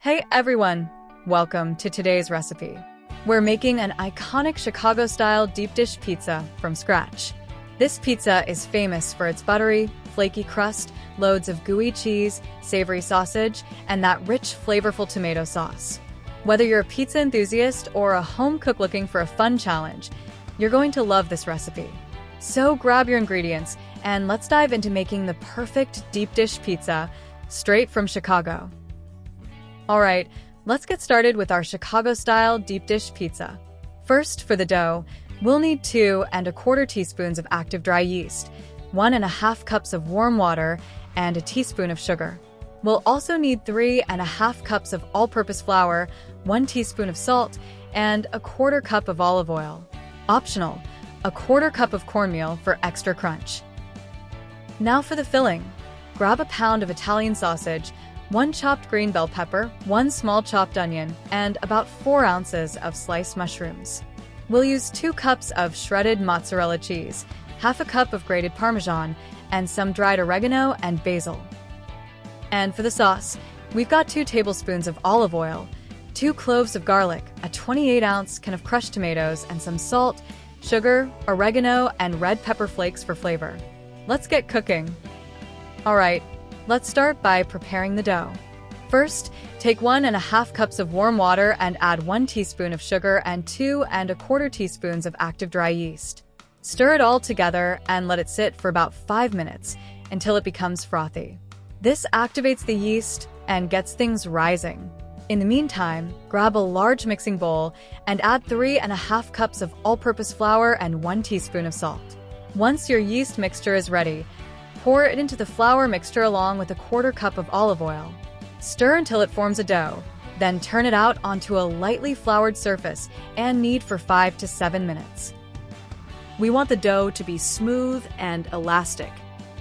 Hey everyone! Welcome to today's recipe. We're making an iconic Chicago-style deep dish pizza from scratch. This pizza is famous for its buttery, flaky crust, loads of gooey cheese, savory sausage, and that rich, flavorful tomato sauce. Whether you're a pizza enthusiast or a home cook looking for a fun challenge, you're going to love this recipe. So grab your ingredients and let's dive into making the perfect deep dish pizza straight from Chicago. Alright, let's get started with our Chicago-style deep dish pizza. First, for the dough, we'll need 2 1/4 teaspoons of active dry yeast, 1 1/2 cups of warm water, and a teaspoon of sugar. We'll also need 3 1/2 cups of all-purpose flour, 1 teaspoon of salt, and a 1/4 cup of olive oil. Optional, a 1/4 cup of cornmeal for extra crunch. Now for the filling. Grab a pound of Italian sausage, 1 chopped green bell pepper, 1 small chopped onion, and about 4 ounces of sliced mushrooms. We'll use 2 cups of shredded mozzarella cheese, half a cup of grated Parmesan, and some dried oregano and basil. And for the sauce, we've got 2 tablespoons of olive oil, 2 cloves of garlic, a 28-ounce can of crushed tomatoes, and some salt, sugar, oregano, and red pepper flakes for flavor. Let's get cooking. Alright, let's start by preparing the dough. First, take 1 1/2 cups of warm water and add 1 teaspoon of sugar and 2 1/4 teaspoons of active dry yeast. Stir it all together and let it sit for about 5 minutes until it becomes frothy. This activates the yeast and gets things rising. In the meantime, grab a large mixing bowl and add 3 1/2 cups of all-purpose flour and 1 teaspoon of salt. Once your yeast mixture is ready, pour it into the flour mixture along with a 1/4 cup of olive oil. Stir until it forms a dough, then turn it out onto a lightly floured surface and knead for 5 to 7 minutes. We want the dough to be smooth and elastic.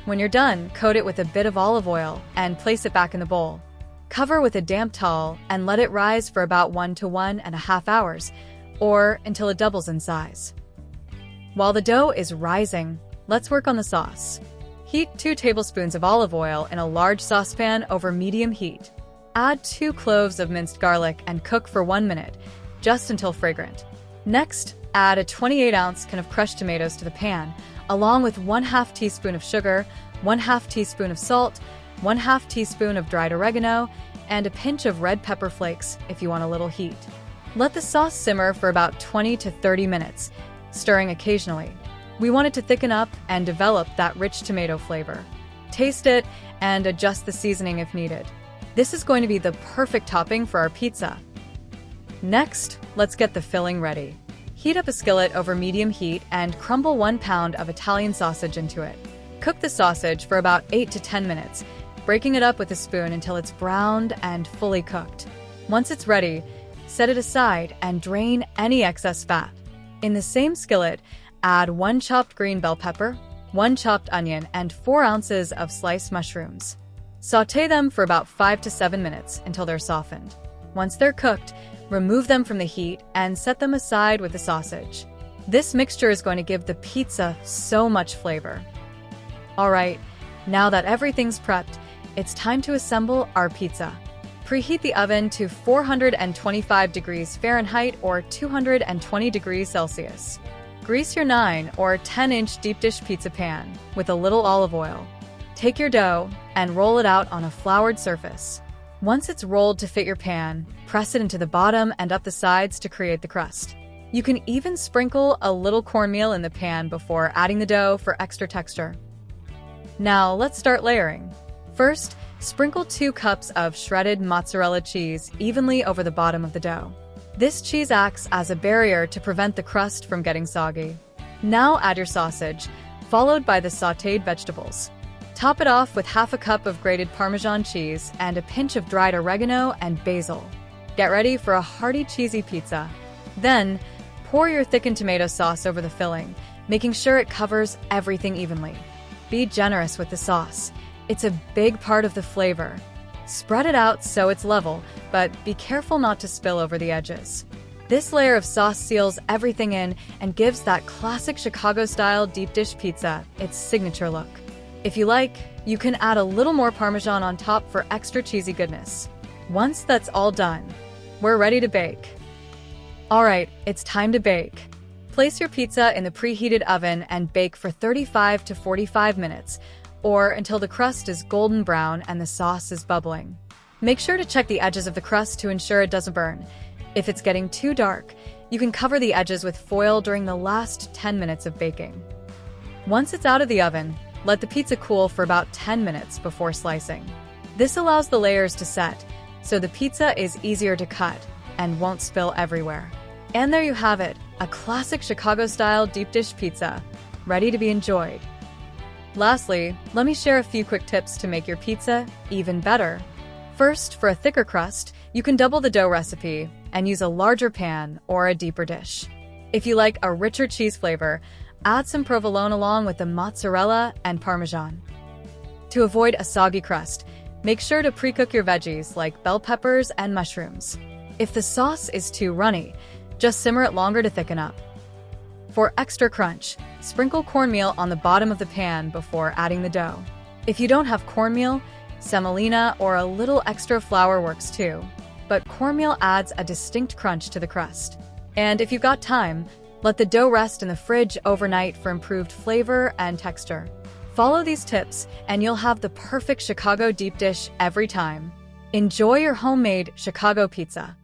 When you're done, coat it with a bit of olive oil and place it back in the bowl. Cover with a damp towel and let it rise for about 1 to 1.5 hours, or until it doubles in size. While the dough is rising, let's work on the sauce. Heat 2 tablespoons of olive oil in a large saucepan over medium heat. Add 2 cloves of minced garlic and cook for 1 minute, just until fragrant. Next, add a 28-ounce can of crushed tomatoes to the pan, along with 1/2 teaspoon of sugar, 1/2 teaspoon of salt, 1/2 teaspoon of dried oregano, and a pinch of red pepper flakes if you want a little heat. Let the sauce simmer for about 20 to 30 minutes, stirring occasionally. We want it to thicken up and develop that rich tomato flavor. Taste it and adjust the seasoning if needed. This is going to be the perfect topping for our pizza. Next, let's get the filling ready. Heat up a skillet over medium heat and crumble 1 pound of Italian sausage into it. Cook the sausage for about 8 to 10 minutes, breaking it up with a spoon until it's browned and fully cooked. Once it's ready, set it aside and drain any excess fat. In the same skillet, add 1 chopped green bell pepper, 1 chopped onion, and 4 ounces of sliced mushrooms. Sauté them for about 5 to 7 minutes until they're softened. Once they're cooked, remove them from the heat and set them aside with the sausage. This mixture is going to give the pizza so much flavor. Alright, now that everything's prepped, it's time to assemble our pizza. Preheat the oven to 425 degrees Fahrenheit or 220 degrees Celsius. Grease your 9 or 10-inch deep dish pizza pan with a little olive oil. Take your dough and roll it out on a floured surface. Once it's rolled to fit your pan, press it into the bottom and up the sides to create the crust. You can even sprinkle a little cornmeal in the pan before adding the dough for extra texture. Now let's start layering. First, sprinkle 2 cups of shredded mozzarella cheese evenly over the bottom of the dough. This cheese acts as a barrier to prevent the crust from getting soggy. Now add your sausage, followed by the sautéed vegetables. Top it off with half a cup of grated Parmesan cheese and a pinch of dried oregano and basil. Get ready for a hearty, cheesy pizza. Then, pour your thickened tomato sauce over the filling, making sure it covers everything evenly. Be generous with the sauce. It's a big part of the flavor. Spread it out so it's level, but be careful not to spill over the edges. This layer of sauce seals everything in and gives that classic Chicago-style deep dish pizza its signature look. If you like, you can add a little more Parmesan on top for extra cheesy goodness. Once that's all done, we're ready to bake. Alright, it's time to bake. Place your pizza in the preheated oven and bake for 35 to 45 minutes, or until the crust is golden brown and the sauce is bubbling. Make sure to check the edges of the crust to ensure it doesn't burn. If it's getting too dark, you can cover the edges with foil during the last 10 minutes of baking. Once it's out of the oven, let the pizza cool for about 10 minutes before slicing. This allows the layers to set, so the pizza is easier to cut and won't spill everywhere. And there you have it, a classic Chicago-style deep dish pizza, ready to be enjoyed. Lastly, let me share a few quick tips to make your pizza even better. First, for a thicker crust, you can double the dough recipe and use a larger pan or a deeper dish. If you like a richer cheese flavor, add some provolone along with the mozzarella and parmesan. To avoid a soggy crust, make sure to pre-cook your veggies like bell peppers and mushrooms. If the sauce is too runny, just simmer it longer to thicken up. For extra crunch, sprinkle cornmeal on the bottom of the pan before adding the dough. If you don't have cornmeal, semolina or a little extra flour works too, but cornmeal adds a distinct crunch to the crust. And if you've got time, let the dough rest in the fridge overnight for improved flavor and texture. Follow these tips and you'll have the perfect Chicago deep dish every time. Enjoy your homemade Chicago pizza.